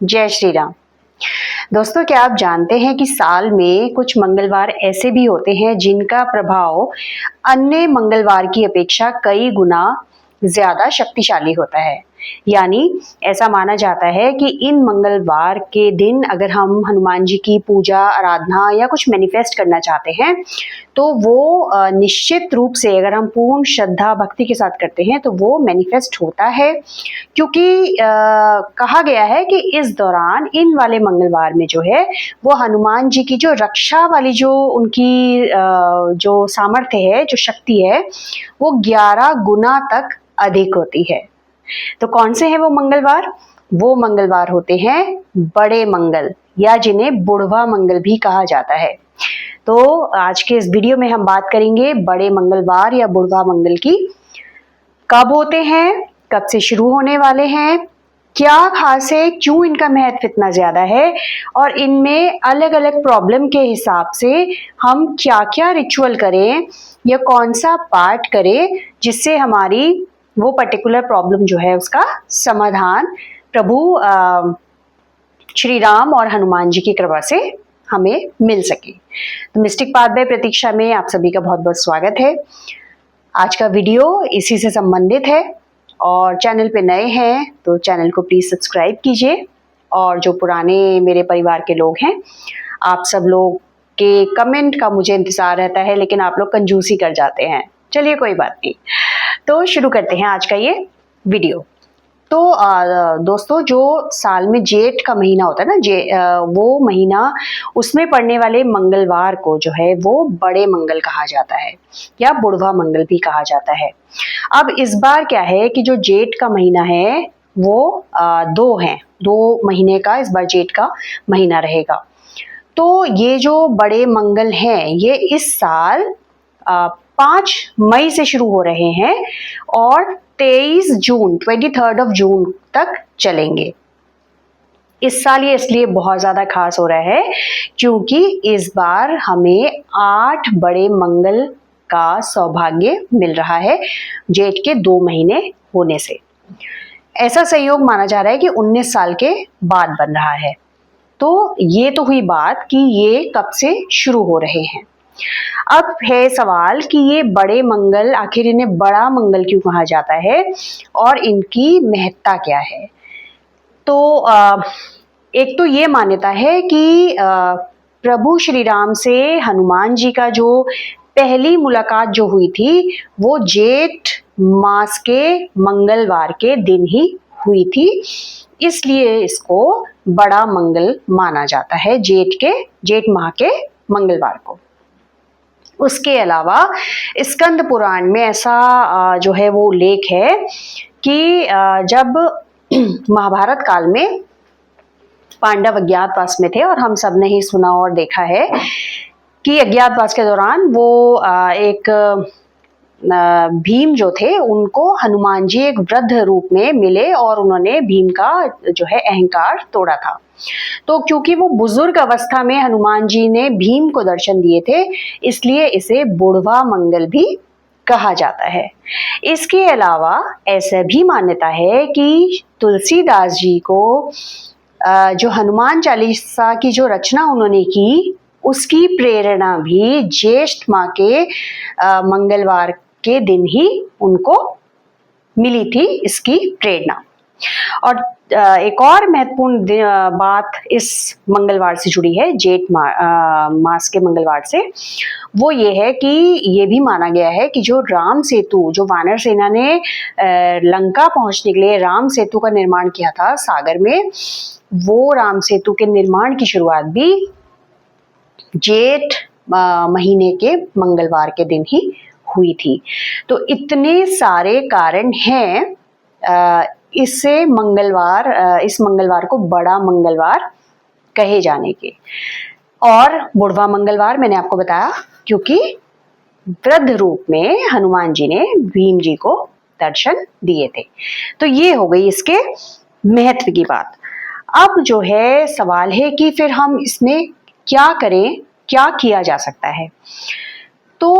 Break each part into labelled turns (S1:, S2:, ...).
S1: जय श्री राम। दोस्तों, क्या आप जानते हैं कि साल में कुछ मंगलवार ऐसे भी होते हैं जिनका प्रभाव अन्य मंगलवार की अपेक्षा कई गुना ज्यादा शक्तिशाली होता है। यानी ऐसा माना जाता है कि इन मंगलवार के दिन अगर हम हनुमान जी की पूजा आराधना या कुछ मैनिफेस्ट करना चाहते हैं तो वो निश्चित रूप से अगर हम पूर्ण श्रद्धा भक्ति के साथ करते हैं तो वो मैनिफेस्ट होता है। क्योंकि कहा गया है कि इस दौरान इन वाले मंगलवार में जो है वो हनुमान जी की जो रक्षा वाली जो उनकी जो सामर्थ्य है, जो शक्ति है, वो 11 गुना तक अधिक होती है। तो कौन से हैं वो मंगलवार? वो मंगलवार होते हैं बड़े मंगल, या जिन्हें बुढ़वा मंगल भी कहा जाता है। तो आज के इस वीडियो में हम बात करेंगे बड़े मंगलवार या बुढ़वा मंगल की। कब होते हैं, कब से शुरू होने वाले हैं, क्या खास है, क्यों इनका महत्व इतना ज्यादा है, और इनमें अलग अलग प्रॉब्लम के हिसाब से हम क्या क्या रिचुअल करें या कौन सा पाठ करें जिससे हमारी वो पर्टिकुलर प्रॉब्लम जो है उसका समाधान प्रभु श्री राम और हनुमान जी की कृपा से हमें मिल सके। तो मिस्टिक पाथ बाय प्रतीक्षा में आप सभी का बहुत बहुत स्वागत है। आज का वीडियो इसी से संबंधित है, और चैनल पे नए हैं तो चैनल को प्लीज सब्सक्राइब कीजिए। और जो पुराने मेरे परिवार के लोग हैं, आप सब लोग के कमेंट का मुझे इंतजार रहता है, लेकिन आप लोग कंजूसी कर जाते हैं। चलिए कोई बात नहीं, तो शुरू करते हैं आज का ये वीडियो। तो दोस्तों, जो साल में जेठ का महीना होता है ना, वो महीना, उसमें पड़ने वाले मंगलवार को जो है वो बड़े मंगल कहा जाता है या बुढ़वा मंगल भी कहा जाता है। अब इस बार क्या है कि जो जेठ का महीना है वो दो महीने का इस बार जेठ का महीना रहेगा। तो ये जो बड़े मंगल हैं ये इस साल 5 मई से शुरू हो रहे हैं और 23 जून तक चलेंगे। इस साल ये इसलिए बहुत ज्यादा खास हो रहा है क्योंकि इस बार हमें 8 बड़े मंगल का सौभाग्य मिल रहा है जेठ के 2 महीने होने से। ऐसा संयोग माना जा रहा है कि 19 साल के बाद बन रहा है। तो ये तो हुई बात कि ये कब से शुरू हो रहे हैं। अब है सवाल कि ये बड़े मंगल, आखिर इन्हें बड़ा मंगल क्यों कहा जाता है और इनकी महत्ता क्या है। तो एक तो ये मान्यता है कि प्रभु श्री राम से हनुमान जी का जो पहली मुलाकात जो हुई थी वो जेठ मास के मंगलवार के दिन ही हुई थी, इसलिए इसको बड़ा मंगल माना जाता है जेठ माह के मंगलवार को। उसके अलावा स्कंद पुराण में ऐसा जो है वो उल्लेख है कि जब महाभारत काल में पांडव अज्ञातवास में थे, और हम सब ने ही सुना और देखा है कि अज्ञातवास के दौरान वो एक भीम जो थे उनको हनुमान जी एक वृद्ध रूप में मिले और उन्होंने भीम का जो है अहंकार तोड़ा था। तो क्योंकि वो बुजुर्ग अवस्था में हनुमान जी ने भीम को दर्शन दिए थे, इसलिए इसे बुढ़वा मंगल भी कहा जाता है। इसके अलावा ऐसा भी मान्यता है कि तुलसीदास जी को जो हनुमान चालीसा की जो रचना उन्होंने की उसकी प्रेरणा भी ज्येष्ठ माह के मंगलवार के दिन ही उनको मिली थी, इसकी प्रेरणा। और एक और महत्वपूर्ण बात इस मंगलवार से जुड़ी है, जेठ मास के मंगलवार से, वो ये है कि ये भी माना गया है कि जो राम सेतु, जो वानर सेना ने लंका पहुंचने के लिए राम सेतु का निर्माण किया था सागर में, वो राम सेतु के निर्माण की शुरुआत भी जेठ महीने के मंगलवार के दिन ही हुई थी। तो इतने सारे कारण हैं इस मंगलवार को बड़ा मंगलवार कहे जाने के। और बुढ़वा मंगलवार मैंने आपको बताया क्योंकि वृद्ध रूप में हनुमान जी ने भीम जी को दर्शन दिए थे। तो ये हो गई इसके महत्व की बात। अब जो है सवाल है कि फिर हम इसमें क्या करें, क्या किया जा सकता है। तो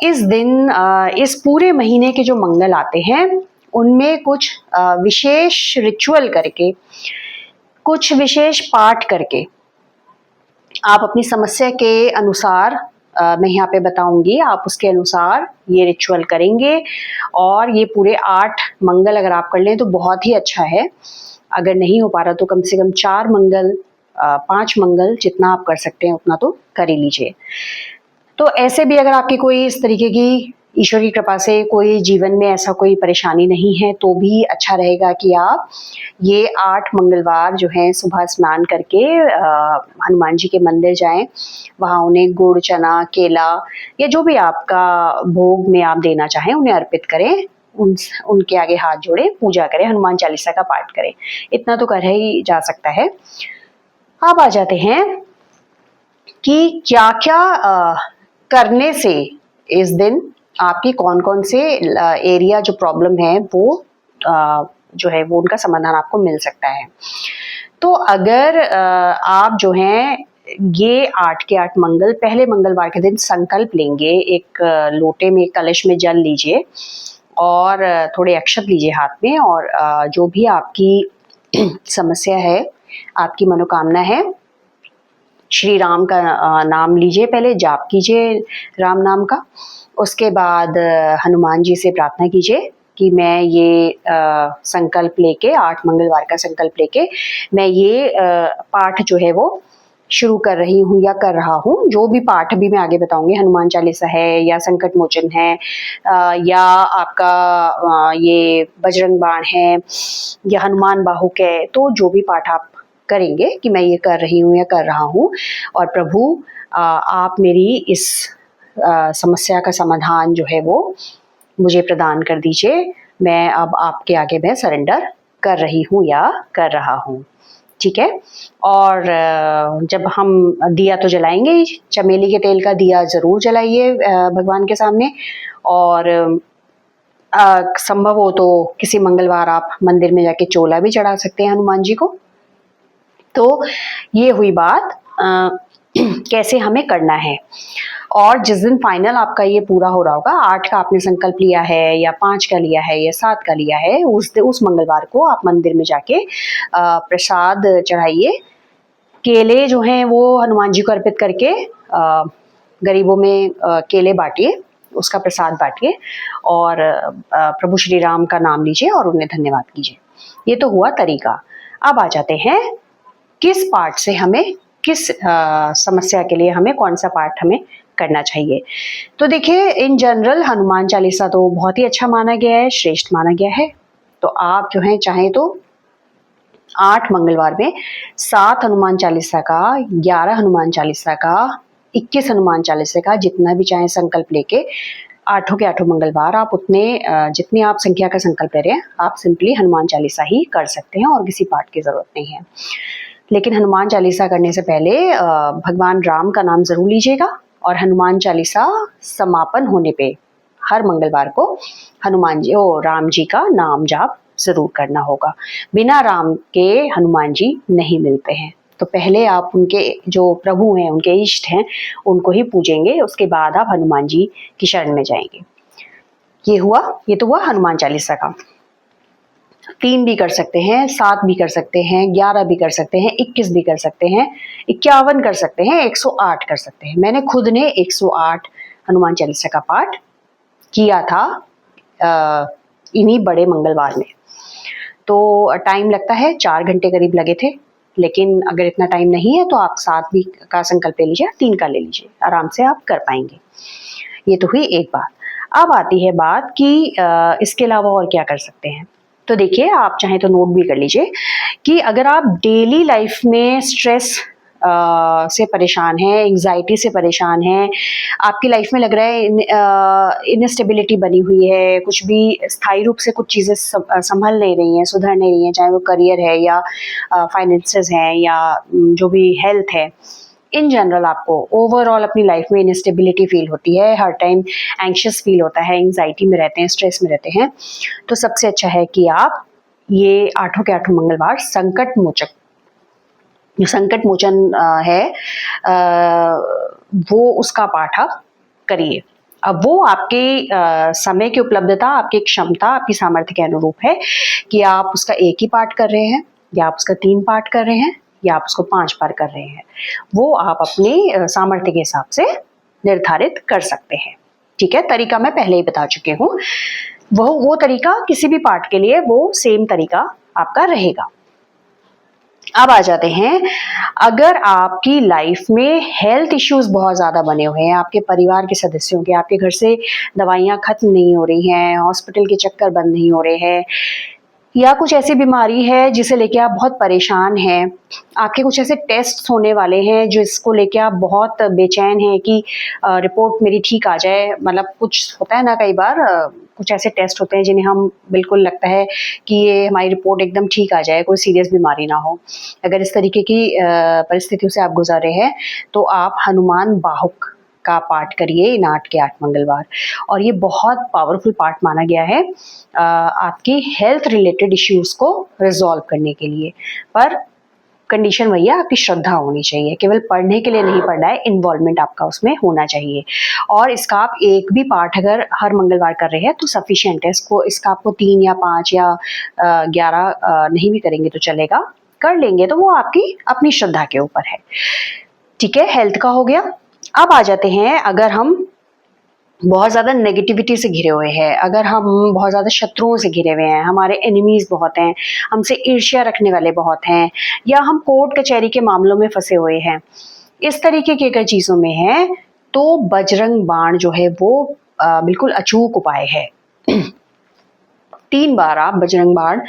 S1: इस दिन इस पूरे महीने के जो मंगल आते हैं उनमें कुछ विशेष रिचुअल करके कुछ विशेष पाठ करके आप अपनी समस्या के अनुसार मैं यहाँ पे बताऊंगी, आप उसके अनुसार ये रिचुअल करेंगे और ये पूरे 8 मंगल अगर आप कर लें तो बहुत ही अच्छा है। अगर नहीं हो पा रहा तो कम से कम 4 मंगल 5 मंगल जितना आप कर सकते हैं उतना तो कर ही लीजिए। तो ऐसे भी अगर आपकी कोई इस तरीके की ईश्वर की कृपा से कोई जीवन में ऐसा कोई परेशानी नहीं है तो भी अच्छा रहेगा कि आप ये 8 मंगलवार जो हैं सुबह स्नान करके हनुमान जी के मंदिर जाएं, वहाँ उन्हें गुड़, चना, केला या जो भी आपका भोग में आप देना चाहें उन्हें अर्पित करें, उनके आगे हाथ जोड़े, पूजा करें, हनुमान चालीसा का पाठ करें। इतना तो कर ही जा सकता है। अब आ जाते हैं कि क्या क्या करने से इस दिन आपकी कौन कौन से एरिया जो प्रॉब्लम है वो जो है वो उनका समाधान आपको मिल सकता है। तो अगर आप जो हैं ये 8 के 8 मंगल पहले मंगलवार के दिन संकल्प लेंगे, एक लोटे में कलश में जल लीजिए और थोड़े अक्षत लीजिए हाथ में और जो भी आपकी समस्या है, आपकी मनोकामना है, श्री राम का नाम लीजिए, पहले जाप कीजिए राम नाम का। उसके बाद हनुमान जी से प्रार्थना कीजिए कि मैं ये संकल्प लेके 8 मंगलवार का संकल्प लेके मैं ये पाठ जो है वो शुरू कर रही हूँ या कर रहा हूँ। जो भी पाठ अभी मैं आगे बताऊंगी, हनुमान चालीसा है या संकट मोचन है या आपका ये बजरंग बाण है या हनुमान बाहुक है, तो जो भी पाठ आप करेंगे कि मैं ये कर रही हूँ या कर रहा हूँ और प्रभु आप मेरी इस समस्या का समाधान जो है वो मुझे प्रदान कर दीजिए, मैं अब आपके आगे मैं सरेंडर कर रही हूँ या कर रहा हूँ। ठीक है। और जब हम दिया तो जलाएंगे ही, चमेली के तेल का दिया जरूर जलाइए भगवान के सामने। और संभव हो तो किसी मंगलवार आप मंदिर में जाके चोला भी चढ़ा सकते हैं हनुमान जी को। तो ये हुई बात कैसे हमें करना है। और जिस दिन फाइनल आपका ये पूरा हो रहा होगा, 8 का आपने संकल्प लिया है या 5 का लिया है या 7 का लिया है, उस मंगलवार को आप मंदिर में जाके प्रसाद चढ़ाइए। केले जो हैं वो हनुमान जी को अर्पित करके गरीबों में केले बांटिए, उसका प्रसाद बांटिए और प्रभु श्री राम का नाम लीजिए और उन्हें धन्यवाद कीजिए। ये तो हुआ तरीका। अब आ जाते हैं किस पाठ से हमें, किस समस्या के लिए हमें कौन सा पाठ हमें करना चाहिए। तो देखिए, इन जनरल हनुमान चालीसा तो बहुत ही अच्छा माना गया है, श्रेष्ठ माना गया है। तो आप जो है चाहें तो 8 मंगलवार में 7 हनुमान चालीसा का, 11 हनुमान चालीसा का, 21 हनुमान चालीसा का, जितना भी चाहें संकल्प लेके 8 के 8 मंगलवार आप उतने जितनी आप संख्या का संकल्प ले रहे हैं, आप सिंपली हनुमान चालीसा ही कर सकते हैं और किसी पाठ की जरूरत नहीं है। लेकिन हनुमान चालीसा करने से पहले भगवान राम का नाम जरूर लीजिएगा और हनुमान चालीसा समापन होने पे हर मंगलवार को हनुमान जी और राम जी का नाम जाप जरूर करना होगा। बिना राम के हनुमान जी नहीं मिलते हैं। तो पहले आप उनके जो प्रभु हैं, उनके इष्ट हैं, उनको ही पूजेंगे, उसके बाद आप हनुमान जी की शरण में जाएंगे। ये तो हुआ हनुमान चालीसा का। 3 भी कर सकते हैं, 7 भी कर सकते हैं, 11 भी कर सकते हैं, 21 भी कर सकते हैं, 51 कर सकते हैं, 108 कर सकते हैं। मैंने खुद ने 108 हनुमान चालीसा का पाठ किया था इन्हीं बड़े मंगलवार में। तो टाइम लगता है, 4 घंटे करीब लगे थे। लेकिन अगर इतना टाइम नहीं है तो आप 7 भी का संकल्प ले लीजिए, 3 का ले लीजिए, आराम से आप कर पाएंगे। ये तो हुई एक बात। अब आती है बात कि इसके अलावा और क्या कर सकते हैं। तो देखिए, आप चाहें तो नोट भी कर लीजिए कि अगर आप डेली लाइफ में स्ट्रेस से परेशान हैं, एंजाइटी से परेशान हैं, आपकी लाइफ में लग रहा है इनस्टेबिलिटी बनी हुई है, कुछ भी स्थायी रूप से कुछ चीज़ें संभल नहीं रही हैं, सुधर नहीं रही हैं, चाहे वो करियर है या फाइनेंसेस हैं या जो भी हेल्थ है, इन जनरल आपको ओवरऑल अपनी लाइफ में इनस्टेबिलिटी फील होती है, हर टाइम एंग्शियस फील होता है, एंग्जाइटी में रहते हैं, स्ट्रेस में रहते हैं, तो सबसे अच्छा है कि आप ये 8 के 8 मंगलवार संकट मोचक, जो संकट मोचन है वो उसका पाठ आप करिए। अब वो आपके समय की उपलब्धता, आपकी क्षमता, आपकी सामर्थ्य के अनुरूप है कि आप उसका एक ही पाठ कर रहे हैं या आप उसका 3 पार्ट कर रहे हैं या आप उसको 5 बार कर रहे हैं, वो आप अपने सामर्थ्य के हिसाब से निर्धारित कर सकते हैं। ठीक है, तरीका मैं पहले ही बता चुकी हूँ। वो तरीका किसी भी पार्ट के लिए वो सेम तरीका आपका रहेगा। अब आ जाते हैं, अगर आपकी लाइफ में हेल्थ इश्यूज बहुत ज़्यादा बने हुए हैं, आपके परिवार के सदस्यों के, आपके घर से दवाइयाँ खत्म नहीं हो रही हैं, हॉस्पिटल के चक्कर बंद नहीं हो रहे हैं, या कुछ ऐसी बीमारी है जिसे लेके आप बहुत परेशान हैं, आपके कुछ ऐसे टेस्ट होने वाले हैं जिसको लेके आप बहुत बेचैन हैं कि रिपोर्ट मेरी ठीक आ जाए। मतलब कुछ होता है ना, कई बार कुछ ऐसे टेस्ट होते हैं जिन्हें हम बिल्कुल लगता है कि ये हमारी रिपोर्ट एकदम ठीक आ जाए, कोई सीरियस बीमारी ना हो। अगर इस तरीके की परिस्थितियों से आप गुजर रहे हैं तो आप हनुमान बाहुक का पाठ करिए इन 8 के 8 मंगलवार, और ये बहुत पावरफुल पाठ माना गया है आपकी हेल्थ रिलेटेड इश्यूज को रिजॉल्व करने के लिए। पर कंडीशन वही है, आपकी श्रद्धा होनी चाहिए, केवल पढ़ने के लिए नहीं पढ़ना है, इन्वॉल्वमेंट आपका उसमें होना चाहिए। और इसका आप एक भी पाठ अगर हर मंगलवार कर रहे हैं तो सफिशिएंट है। इसका आपको 3 या 5 या 11 नहीं भी करेंगे तो चलेगा, कर लेंगे तो वो आपकी अपनी श्रद्धा के ऊपर है। ठीक है, हेल्थ का हो गया। अब आ जाते हैं, अगर हम बहुत ज़्यादा नेगेटिविटी से घिरे हुए हैं, अगर हम बहुत ज़्यादा शत्रुओं से घिरे हुए हैं, हमारे एनिमीज बहुत हैं, हमसे ईर्ष्या रखने वाले बहुत हैं, या हम कोर्ट कचहरी के मामलों में फंसे हुए हैं, इस तरीके की अगर चीज़ों में हैं तो बजरंग बाण जो है वो बिल्कुल अचूक उपाय है। 3 बार आप बजरंग बाण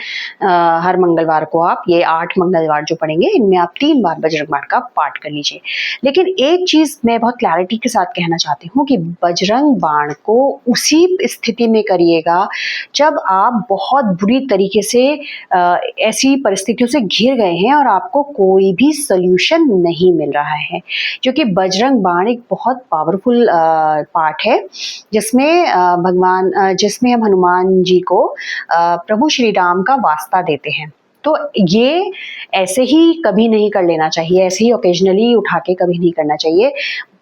S1: हर मंगलवार को आप ये 8 मंगलवार जो पढ़ेंगे इनमें आप 3 बार बजरंग बाण का पाठ कर लीजिए। लेकिन एक चीज मैं बहुत क्लैरिटी के साथ कहना चाहती हूँ कि बजरंग बाण को उसी स्थिति में करिएगा जब आप बहुत बुरी तरीके से ऐसी परिस्थितियों से घिर गए हैं और आपको कोई भी सोल्यूशन नहीं मिल रहा है, क्योंकि बजरंग बाण एक बहुत पावरफुल पाठ है जिसमें हम हनुमान जी को प्रभु श्री राम का वास्ता देते हैं। तो ये ऐसे ही कभी नहीं कर लेना चाहिए, ऐसे ही ओकेजनली उठा के कभी नहीं करना चाहिए।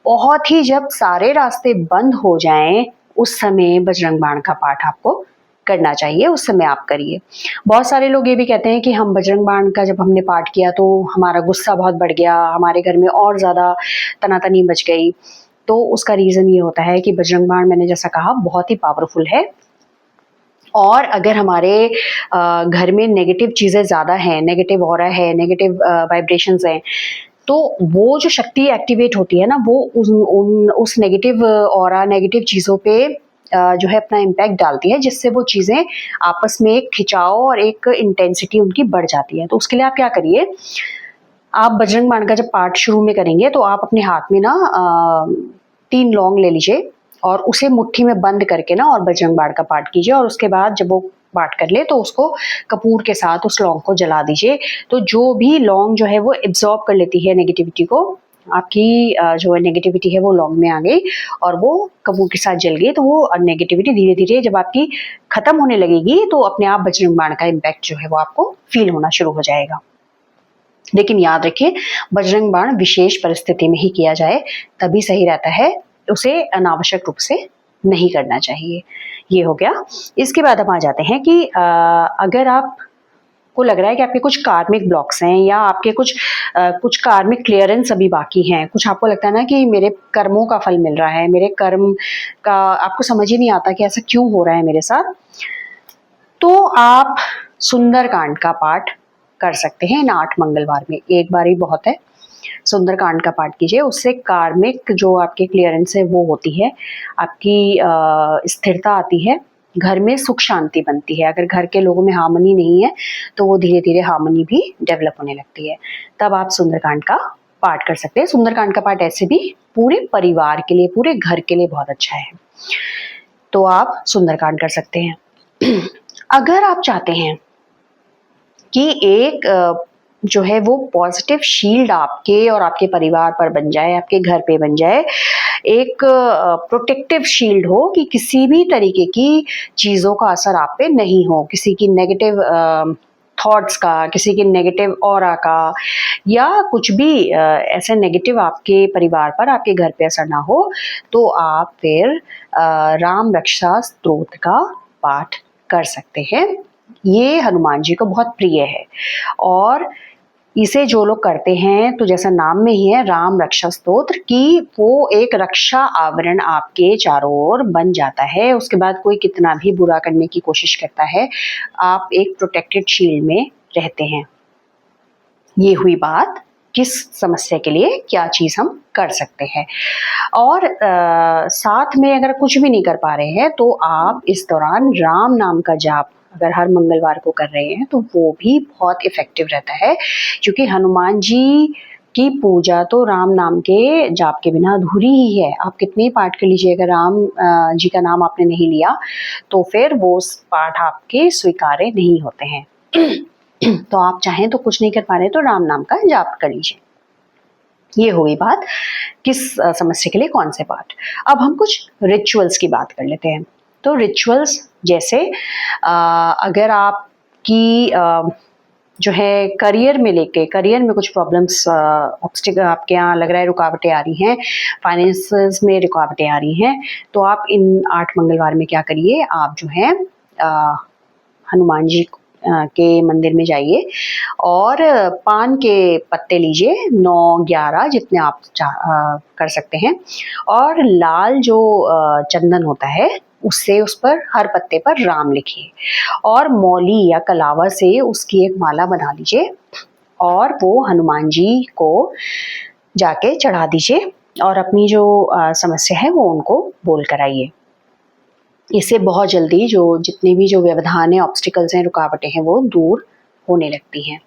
S1: बहुत ही जब सारे रास्ते बंद हो जाएं उस समय बजरंग बाण का पाठ आपको करना चाहिए, उस समय आप करिए। बहुत सारे लोग ये भी कहते हैं कि हम बजरंग बाण का जब हमने पाठ किया तो हमारा गुस्सा बहुत बढ़ गया, हमारे घर में और ज़्यादा तनातनी मच गई। तो उसका रीज़न ये होता है कि बजरंग बाण, मैंने जैसा कहा, बहुत ही पावरफुल है। और अगर हमारे घर में नेगेटिव चीज़ें ज़्यादा हैं, नेगेटिव ऑरा है, नेगेटिव वाइब्रेशंस हैं, तो वो जो शक्ति एक्टिवेट होती है ना, वो उस नेगेटिव ऑरा, नेगेटिव चीज़ों पे जो है अपना इम्पैक्ट डालती है, जिससे वो चीज़ें आपस में एक खिंचाव और एक इंटेंसिटी उनकी बढ़ जाती है। तो उसके लिए आप क्या करिए, आप बजरंग बाण का जब पाठ शुरू में करेंगे तो आप अपने हाथ में ना 3 लौंग ले लीजिए और उसे मुट्ठी में बंद करके ना और बजरंग बाण का पाठ कीजिए, और उसके बाद जब वो पाठ कर ले तो उसको कपूर के साथ उस लौंग को जला दीजिए। तो जो भी लौंग जो है वो एब्जॉर्ब कर लेती है नेगेटिविटी को, आपकी जो नेगेटिविटी है वो लौंग में आ गई और वो कपूर के साथ जल गई, तो वो नेगेटिविटी धीरे धीरे जब आपकी खत्म होने लगेगी तो अपने आप बजरंग बाण का इम्पैक्ट जो है वो आपको फील होना शुरू हो जाएगा। लेकिन याद रखिए, बजरंग बाण विशेष परिस्थिति में ही किया जाए तभी सही रहता है, उसे अनावश्यक रूप से नहीं करना चाहिए। ये हो गया। इसके बाद हम आ जाते हैं कि अगर आप को लग रहा है कि आपके कुछ कार्मिक ब्लॉक्स हैं या आपके कुछ कार्मिक क्लियरेंस अभी बाकी हैं, कुछ आपको लगता है ना कि मेरे कर्मों का फल मिल रहा है, मेरे कर्म का आपको समझ ही नहीं आता कि ऐसा क्यों हो रहा है मेरे साथ, तो आप सुंदरकांड का पाठ कर सकते हैं इन 8 मंगलवार में। एक बार ही बहुत है, सुंदरकांड का पाठ कीजिए, उससे कार्मिक जो आपके क्लियरेंस है वो होती है, आपकी स्थिरता आती है, घर में सुख शांति बनती है। अगर घर के लोगों में हार्मनी नहीं है तो वो धीरे धीरे हार्मनी भी डेवलप होने लगती है। तब आप सुंदरकांड का पाठ कर सकते हैं। सुंदरकांड का पाठ ऐसे भी पूरे परिवार के लिए, पूरे घर के लिए बहुत अच्छा है, तो आप सुंदरकांड कर सकते हैं। अगर आप चाहते हैं कि एक जो है वो पॉजिटिव शील्ड आपके और आपके परिवार पर बन जाए, आपके घर पे बन जाए, एक प्रोटेक्टिव शील्ड हो कि किसी भी तरीके की चीज़ों का असर आप पे नहीं हो, किसी की नेगेटिव थॉट्स का, किसी के नेगेटिव ऑरा का, या कुछ भी ऐसे नेगेटिव आपके परिवार पर, आपके घर पे असर ना हो, तो आप फिर राम रक्षा स्तोत्र का पाठ कर सकते हैं ये हनुमान जी को बहुत प्रिय है और इसे जो लोग करते हैं तो जैसा नाम में ही है राम रक्षा स्तोत्र कि वो एक रक्षा आवरण आपके चारों ओर बन जाता है। उसके बाद कोई कितना भी बुरा करने की कोशिश करता है, आप एक प्रोटेक्टेड शील्ड में रहते हैं। ये हुई बात किस समस्या के लिए क्या चीज हम कर सकते हैं। और साथ में अगर कुछ भी नहीं कर पा रहे हैं तो आप इस दौरान राम नाम का जाप अगर हर मंगलवार को कर रहे हैं तो वो भी बहुत इफेक्टिव रहता है, क्योंकि हनुमान जी की पूजा तो राम नाम के जाप के बिना अधूरी ही है। आप कितने ही पाठ कर लीजिए, अगर राम जी का नाम आपने नहीं लिया तो फिर वो पाठ आपके स्वीकार्य नहीं होते हैं। तो आप चाहें तो कुछ नहीं कर पा रहे तो राम नाम का जाप कर लीजिए। ये हो गई बात किस समस्या के लिए कौन से पाठ। अब हम कुछ रिचुअल्स की बात कर लेते हैं। तो रिचुअल्स जैसे अगर आपकी जो है करियर में लेके करियर में कुछ प्रॉब्लम्स ऑब्स्टिकल आपके यहाँ लग रहा है रुकावटें आ रही हैं, फाइनेंसेस में रुकावटें आ रही हैं, तो आप इन 8 मंगलवार में क्या करिए, आप जो है हनुमान जी के मंदिर में जाइए और पान के पत्ते लीजिए 9-11 जितने आप कर सकते हैं, और लाल जो चंदन होता है उससे उस पर हर पत्ते पर राम लिखिए और मौली या कलावा से उसकी एक माला बना लीजिए और वो हनुमान जी को जाके चढ़ा दीजिए और अपनी जो समस्या है वो उनको बोल कर आइए। इससे बहुत जल्दी जो जितने भी जो व्यवधान है, ऑब्स्टिकल्स हैं, रुकावटें हैं, वो दूर होने लगती हैं।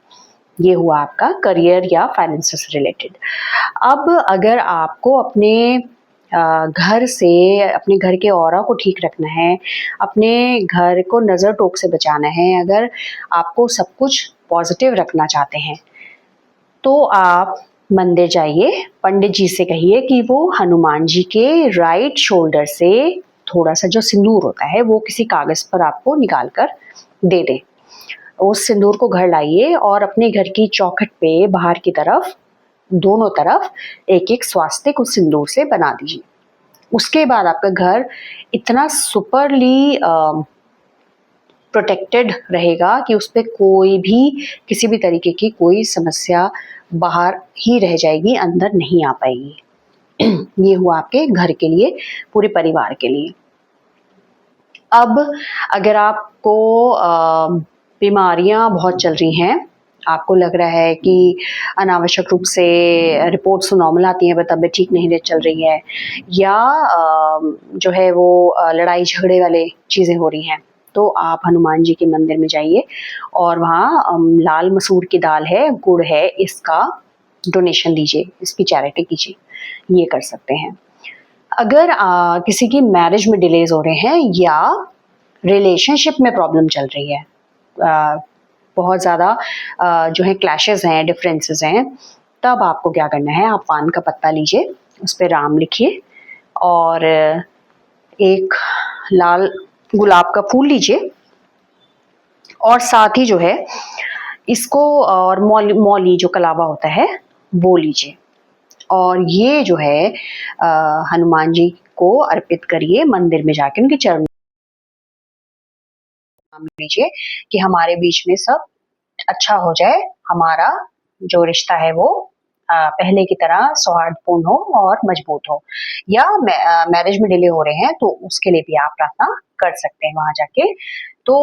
S1: ये हुआ आपका करियर या फाइनेंस से रिलेटेड। अब अगर आपको अपने घर से अपने घर के ऑरा को ठीक रखना है, अपने घर को नज़र टोक से बचाना है, अगर आपको सब कुछ पॉजिटिव रखना चाहते हैं तो आप मंदिर जाइए, पंडित जी से कहिए कि वो हनुमान जी के राइट शोल्डर से थोड़ा सा जो सिंदूर होता है वो किसी कागज पर आपको निकाल कर दे दें। उस सिंदूर को घर लाइए और अपने घर की चौखट पे बाहर की तरफ दोनों तरफ एक एक स्वास्तिक उस सिंदूर से बना दीजिए। उसके बाद आपका घर इतना सुपरली प्रोटेक्टेड रहेगा कि उस पर कोई भी किसी भी तरीके की कोई समस्या बाहर ही रह जाएगी, अंदर नहीं आ पाएगी। ये हुआ आपके घर के लिए, पूरे परिवार के लिए। अब अगर आपको बीमारियां बहुत चल रही हैं, आपको लग रहा है कि अनावश्यक रूप से रिपोर्ट्स तो नॉर्मल आती हैं पर तबीयत ठीक नहीं चल रही है, या जो है वो लड़ाई झगड़े वाले चीज़ें हो रही हैं, तो आप हनुमान जी के मंदिर में जाइए और वहाँ लाल मसूर की दाल है, गुड़ है, इसका डोनेशन दीजिए, इसकी चैरिटी कीजिए। ये कर सकते हैं। अगर किसी की मैरिज में डिलेज हो रहे हैं या रिलेशनशिप में प्रॉब्लम चल रही है, बहुत ज़्यादा जो है क्लैशेस हैं, डिफरेंसेस हैं, तब आपको क्या करना है, आप पान का पत्ता लीजिए, उस पर राम लिखिए और एक लाल गुलाब का फूल लीजिए और साथ ही जो है इसको और मौली जो कलावा होता है वो लीजिए और ये जो है हनुमान जी को अर्पित करिए मंदिर में जाके, उनके चरणों में लीजिए कि हमारे बीच में सब अच्छा हो जाए, हमारा जो रिश्ता है वो पहले की तरह सौहार्दपूर्ण हो और मजबूत हो। या मैरिज में डिले हो रहे हैं तो उसके लिए भी आप प्रार्थना कर सकते हैं वहां जाके। तो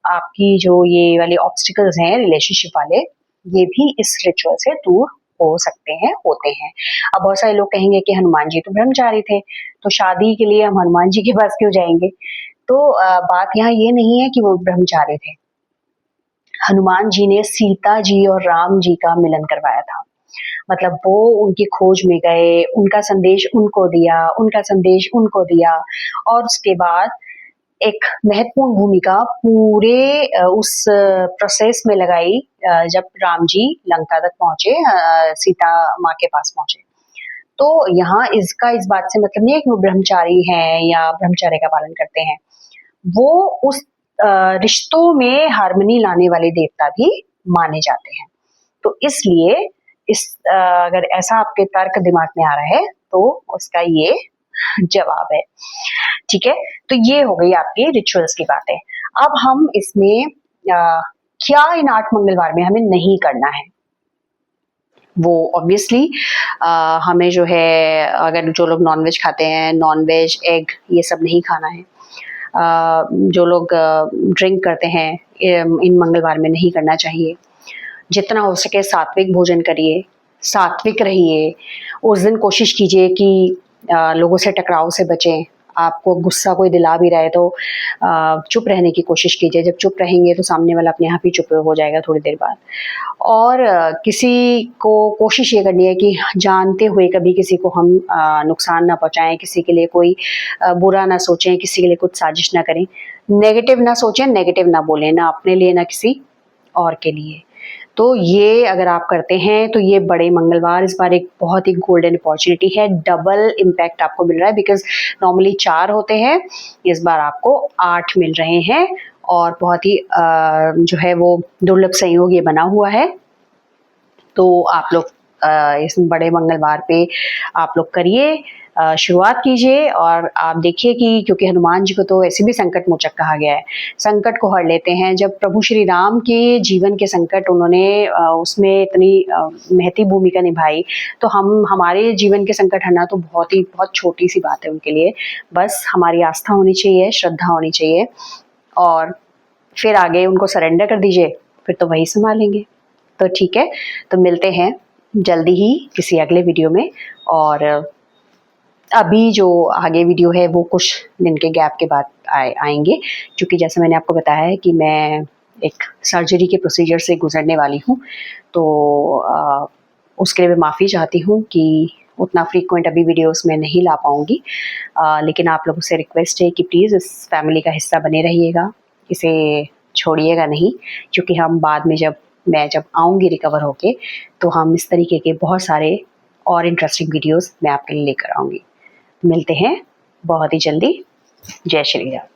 S1: आपकी जो ये वाले ऑब्स्टिकल्स हैं रिलेशनशिप वाले, ये भी इस रिचुअल से दूर हो सकते हैं, होते हैं। अब बहुत सारे लोग कहेंगे कि हनुमान जी तो ब्रह्मचारी थे, तो शादी के लिए हम हनुमान जी के पास क्यों जाएंगे। तो बात यहाँ ये नहीं है कि वो ब्रह्मचारी थे। हनुमान जी ने सीता जी और राम जी का मिलन करवाया था, मतलब वो उनकी खोज में गए, उनका संदेश उनको दिया, उनका संदेश उनको दिया और उसके बाद एक महत्वपूर्ण भूमिका पूरे उस प्रोसेस में लगाई जब राम जी लंका तक पहुंचे, सीता माँ के पास पहुंचे। तो यहाँ इसका इस बात से मतलब नहीं है कि वो ब्रह्मचारी हैं या ब्रह्मचर्य का पालन करते हैं, वो उस रिश्तों में हार्मनी लाने वाले देवता भी माने जाते हैं। तो इसलिए इस अगर ऐसा आपके तर्क दिमाग में आ रहा है तो उसका ये जवाब है। ठीक है, तो ये हो गई आपकी रिचुअल्स की बातें। अब हम इसमें क्या इन 8 मंगलवार में हमें नहीं करना है, वो ऑब्वियसली हमें जो है, अगर जो लोग नॉनवेज खाते हैं, नॉनवेज, एग, ये सब नहीं खाना है। जो लोग ड्रिंक करते हैं, इन मंगलवार में नहीं करना चाहिए। जितना हो सके सात्विक भोजन करिए, सात्विक रहिए। उस दिन कोशिश कीजिए कि लोगों से टकराव से बचें। आपको गुस्सा कोई दिला भी रहा है तो चुप रहने की कोशिश कीजिए। जब चुप रहेंगे तो सामने वाला अपने आप ही चुप हो जाएगा थोड़ी देर बाद। और किसी को कोशिश ये करनी है कि जानते हुए कभी किसी को हम नुकसान ना पहुँचाएँ, किसी के लिए कोई बुरा ना सोचें, किसी के लिए कुछ साजिश ना करें। नेगेटिव ना सोचें, नेगेटिव ना बोलें, ना अपने लिए ना किसी और के लिए। तो ये अगर आप करते हैं तो ये बड़े मंगलवार इस बार एक बहुत ही गोल्डन अपॉर्चुनिटी है, डबल इम्पैक्ट आपको मिल रहा है, बिकॉज़ नॉर्मली 4 होते हैं, इस बार आपको 8 मिल रहे हैं। और बहुत ही जो है वो दुर्लभ संयोग ये बना हुआ है। तो आप लोग इस बड़े मंगलवार पे आप लोग करिए, शुरुआत कीजिए और आप देखिए कि क्योंकि हनुमान जी को तो ऐसे भी संकट मोचक कहा गया है, संकट को हर लेते हैं। जब प्रभु श्री राम के जीवन के संकट उन्होंने उसमें इतनी महती भूमिका निभाई, तो हम हमारे जीवन के संकट हरना तो बहुत छोटी सी बात है उनके लिए। बस हमारी आस्था होनी चाहिए, श्रद्धा होनी चाहिए और फिर आगे उनको सरेंडर कर दीजिए, फिर तो वही संभालेंगे। तो ठीक है, तो मिलते हैं जल्दी ही किसी अगले वीडियो में। और अभी जो आगे वीडियो है वो कुछ दिन के गैप के बाद आएंगे, क्योंकि जैसे मैंने आपको बताया है कि मैं एक सर्जरी के प्रोसीजर से गुजरने वाली हूँ। तो उसके लिए मैं माफ़ी चाहती हूँ कि उतना फ्रीक्वेंट अभी वीडियोस में नहीं ला पाऊँगी। लेकिन आप लोगों से रिक्वेस्ट है कि प्लीज़ इस फैमिली का हिस्सा बने रहिएगा, इसे छोड़िएगा नहीं, क्योंकि हम बाद में मैं जब आऊँगी रिकवर होके, तो हम इस तरीके के बहुत सारे और इंटरेस्टिंग वीडियोस मैं आपके लिए लेकर आऊँगी। मिलते हैं बहुत ही जल्दी। जय श्री राम।